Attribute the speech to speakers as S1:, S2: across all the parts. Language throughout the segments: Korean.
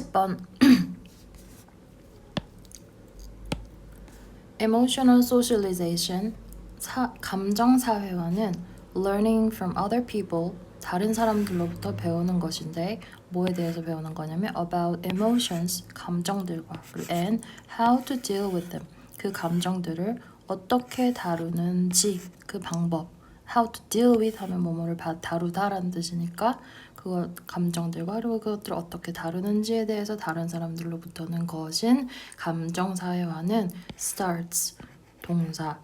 S1: 10번 Emotional socialization, 감정사회화는 learning from other people, 다른 사람들로부터 배우는 것인데 뭐에 대해서 배우는 거냐면 about emotions, 감정들과 and how to deal with them, 그 감정들을 어떻게 다루는지 그 방법 how to deal with 하면 뭐뭐를 다루다라는 뜻이니까 그거 감정들과 그리고 그것들을 어떻게 다루는지에 대해서 다른 사람들로부터는 것인 감정사회화는 starts 동사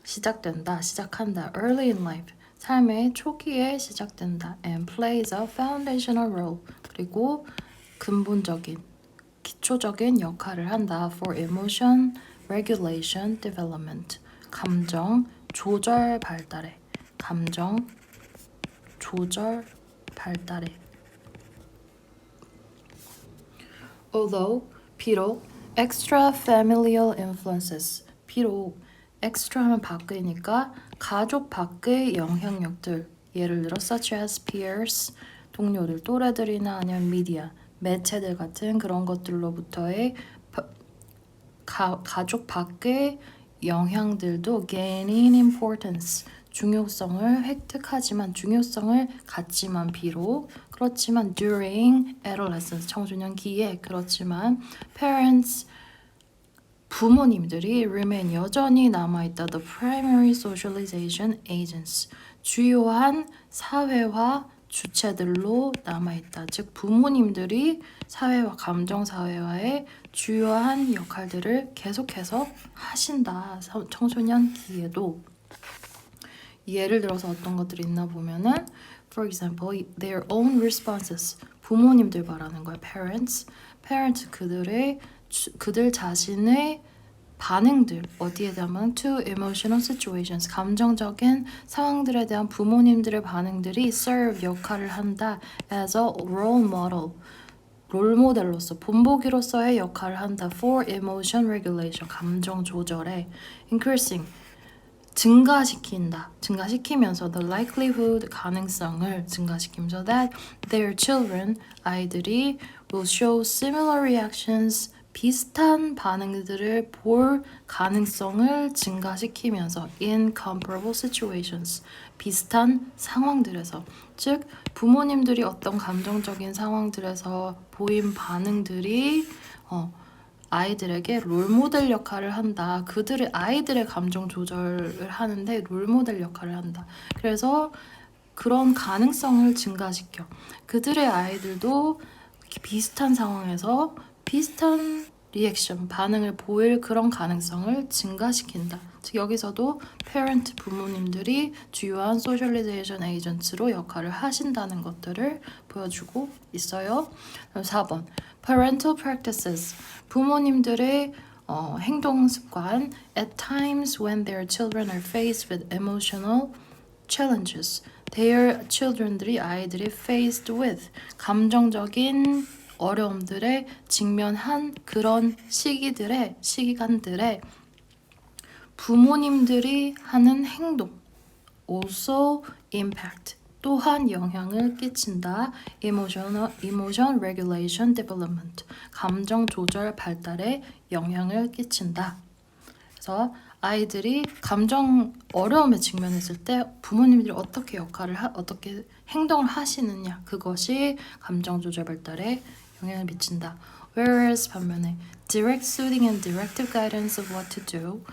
S1: 시작된다 시작한다 early in life 삶의 초기에 시작된다 and plays a foundational role 그리고 근본적인 기초적인 역할을 한다 for emotion regulation development 감정 조절 발달에 감정 조절 발달에 although 비록 extra familial influences 비록 extra 하면 밖이니까 가족 밖의 영향력들 예를 들어 such as peers 동료들 또래들이나 아니면 미디어 매체들 같은 그런 것들로부터의 가족 밖의 영향들도 gaining importance 중요성을 획득하지만 중요성을 갖지만 비록 그렇지만 during adolescence 청소년기에 그렇지만 parents 부모님들이 remain 여전히 남아있다 the primary socialization agents 주요한 사회화 주체들로 남아있다 즉 부모님들이 사회화 감정사회화의 주요한 역할들을 계속해서 하신다 청소년기에도 예를 들어서 어떤 것들이 있나 보면은 for example their own responses 부모님들 말하는 거야 parents 그들 자신의 반응들 어디에 대한 to emotional situations 감정적인 상황들에 대한 부모님들의 반응들이 serve 역할을 한다 as a role model 롤모델로서 본보기로서의 역할을 한다 for emotion regulation 감정 조절에 increasing 증가시키면서 the likelihood 가능성을 증가시키면서 that their children 아이들이 will show similar reactions 비슷한 반응들을 볼 가능성을 증가시키면서 in comparable situations 비슷한 상황들에서 즉 부모님들이 어떤 감정적인 상황들에서 보인 반응들이 아이들에게 롤모델 역할을 한다. 아이들의 감정 조절을 하는데 롤모델 역할을 한다. 그래서 그런 가능성을 증가시켜. 그들의 아이들도 비슷한 상황에서 비슷한 리액션, 반응을 보일 그런 가능성을 증가시킨다. 즉 여기서도 parent 부모님들이 주요한 소셜리제이션 에이전트로 역할을 하신다는 것들을 보여주고 있어요. 4번 parental practices 부모님들의 행동 습관 at times when their children are faced with emotional challenges their children들이 아이들이 faced with 감정적인 어려움들에 직면한 그런 시기간들에 부모님들이 하는 행동 also impact 또한 영향을 끼친다. Emotion regulation development 감정 조절 발달에 영향을 끼친다. 그래서 아이들이 감정 어려움에 직면했을 때 부모님들이 어떻게 어떻게 행동을 하시느냐 그것이 감정 조절 발달에 영향을 미친다. Whereas 반면에 direct soothing and directive guidance of what to do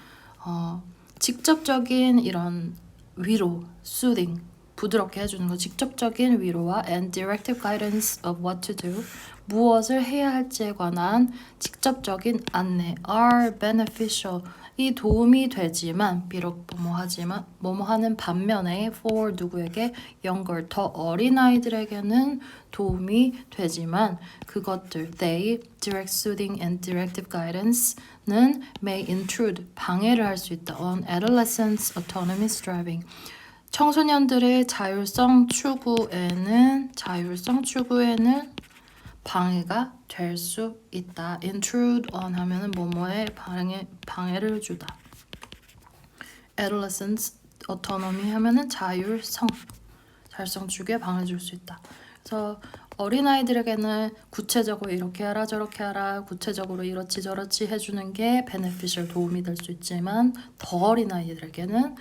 S1: 직접적인 이런 위로, soothing 부드럽게 해주는 거 직접적인 위로와 and directive guidance of what to do 무엇을 해야 할지에 관한 직접적인 안내 are beneficial 이 도움이 되지만 비록 뭐뭐 하는 반면에 for 누구에게 younger 더 어린 아이들에게는 도움이 되지만 그것들 they direct soothing and directive guidance는 may intrude 방해를 할 수 있다 on adolescents autonomy striving 청소년들의 자율성 추구에는 방해가 될 수 있다. intrude on 하면은 뭐뭐에 방해를 주다. adolescence autonomy 하면은 자율성 추구에 방해를 줄 수 있다. 그래서 어린아이들에게는 구체적으로 이렇게 하라 저렇게 하라 구체적으로 이렇지 저렇지 해주는 게 beneficial 도움이 될 수 있지만 더 어린아이들에게는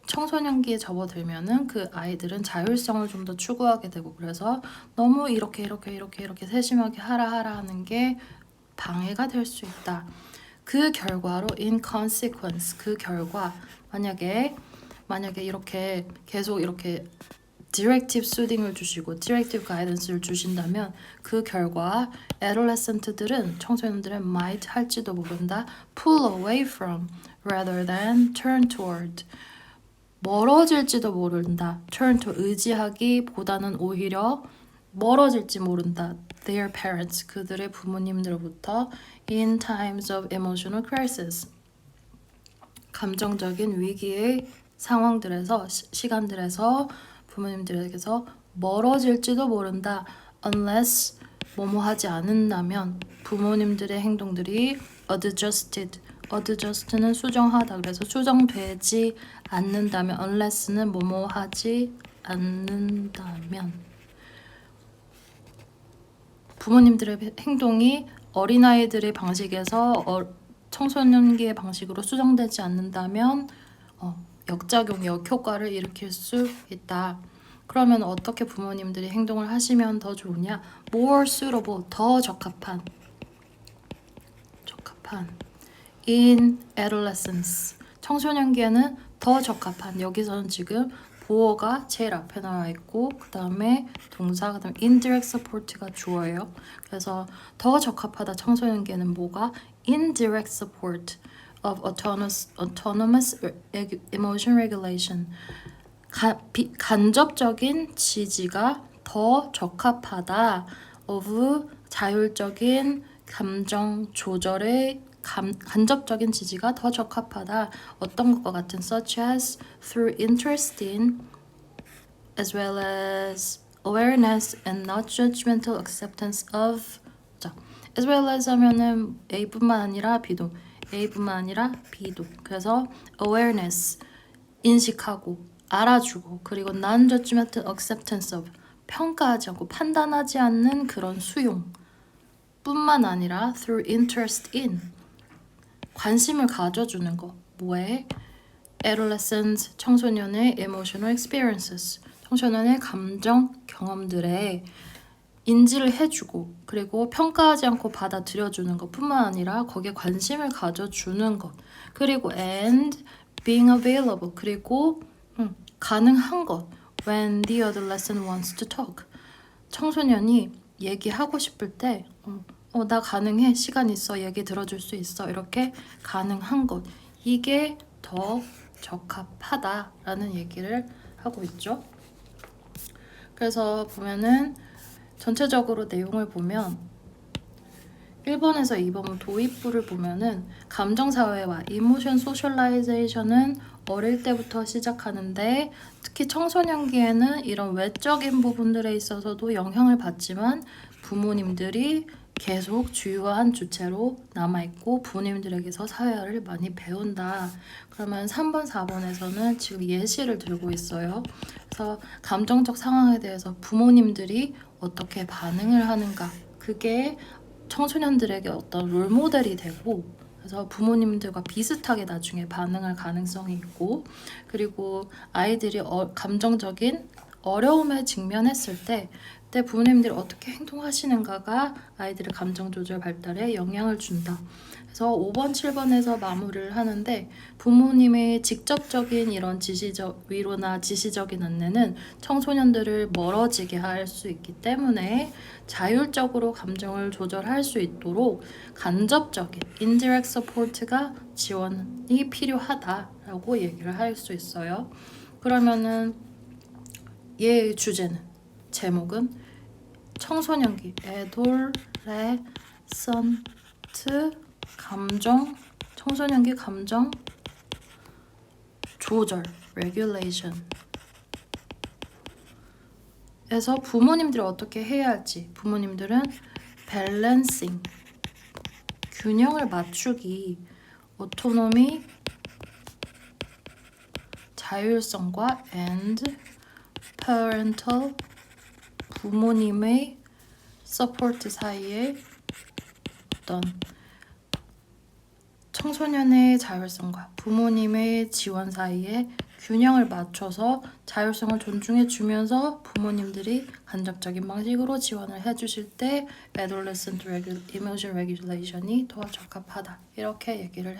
S1: 청소년기에 접어들면은 그 아이들은 자율성을 좀 더 추구하게 되고 그래서 너무 이렇게 세심하게 하라 하는 게 방해가 될 수 있다. 그 결과로 in consequence 그 결과 만약에 이렇게 계속 이렇게 디렉티브 수딩을 주시고 디렉티브 가이던스를 주신다면 그 결과 adolescent들은 청소년들은 might 할지도 모른다 pull away from rather than turn toward 멀어질지도 모른다 turn to 의지하기보다는 오히려 멀어질지 모른다 their parents 그들의 부모님들로부터 in times of emotional crisis 감정적인 위기의 상황들에서 시간들에서 부모님들에게서 멀어질지도 모른다. unless 뭐뭐 하지 않는다면 부모님들의 행동들이 adjust는 수정하다. 그래서 수정되지 않는다면 unless는 뭐뭐 하지 않는다면 부모님들의 행동이 어린아이들의 방식에서 청소년기의 방식으로 수정되지 않는다면 역작용, 역효과를 일으킬 수 있다. 그러면 어떻게 부모님들이 행동을 하시면 더 좋으냐? more suitable, 더 적합한 in adolescence 청소년기에는 더 적합한 여기서는 지금 보어가 제일 앞에 나와 있고 그 다음에 동사 그 다음에 indirect support가 주어예요. 그래서 더 적합하다 청소년기에는 뭐가 indirect support of autonomous emotion regulation 간접적인 지지가 더 적합하다 of 자율적인 감정 조절의 간접적인 지지가 더 적합하다. 어떤 것과 같은 such as through interest in as well as awareness and not judgmental acceptance of 자, as well as 하면은 A뿐만 아니라 B도 그래서 awareness 인식하고 알아주고 그리고 non-judgmental acceptance of 평가하지 않고 판단하지 않는 그런 수용 뿐만 아니라 through interest in 관심을 가져주는 거 뭐에? adolescents 청소년의 emotional experiences 청소년의 감정 경험들에 인지를 해주고 그리고 평가하지 않고 받아들여주는 것 뿐만 아니라 거기에 관심을 가져주는 것 그리고 and being available 그리고 가능한 것 when the adolescent wants to talk 청소년이 얘기하고 싶을 때 나 가능해 시간 있어 얘기 들어줄 수 있어 이렇게 가능한 것 이게 더 적합하다라는 얘기를 하고 있죠. 그래서 보면은 전체적으로 내용을 보면 1번에서 2번 도입부를 보면은 감정사회와 이모션 소셜라이제이션은 어릴 때부터 시작하는데 특히 청소년기에는 이런 외적인 부분들에 있어서도 영향을 받지만 부모님들이 계속 주요한 주체로 남아있고 부모님들에게서 사회화를 많이 배운다. 그러면 3번, 4번에서는 지금 예시를 들고 있어요. 그래서 감정적 상황에 대해서 부모님들이 어떻게 반응을 하는가 그게 청소년들에게 어떤 롤모델이 되고 그래서 부모님들과 비슷하게 나중에 반응할 가능성이 있고 그리고 아이들이 감정적인 어려움에 직면했을 때 그때 부모님들이 어떻게 행동하시는가가 아이들의 감정 조절 발달에 영향을 준다. 그래서 5번, 7번에서 마무리를 하는데 부모님의 직접적인 이런 지시적 위로나 지시적인 안내는 청소년들을 멀어지게 할 수 있기 때문에 자율적으로 감정을 조절할 수 있도록 간접적인 indirect support가 지원이 필요하다라고 얘기를 할 수 있어요. 그러면은 얘의 주제는 제목은 청소년기 adolescent 감정 청소년기 감정 조절 regulation 에서 부모님들이 어떻게 해야 할지 부모님들은 balancing 균형을 맞추기 autonomy 자율성과 and parental 부모님의 서포트 사이에 어떤 청소년의 자율성과 부모님의 지원 사이에 균형을 맞춰서 자율성을 존중해주면서 부모님들이 간접적인 방식으로 지원을 해주실 때 adolescent emotion regulation이 더 적합하다. 이렇게 얘기를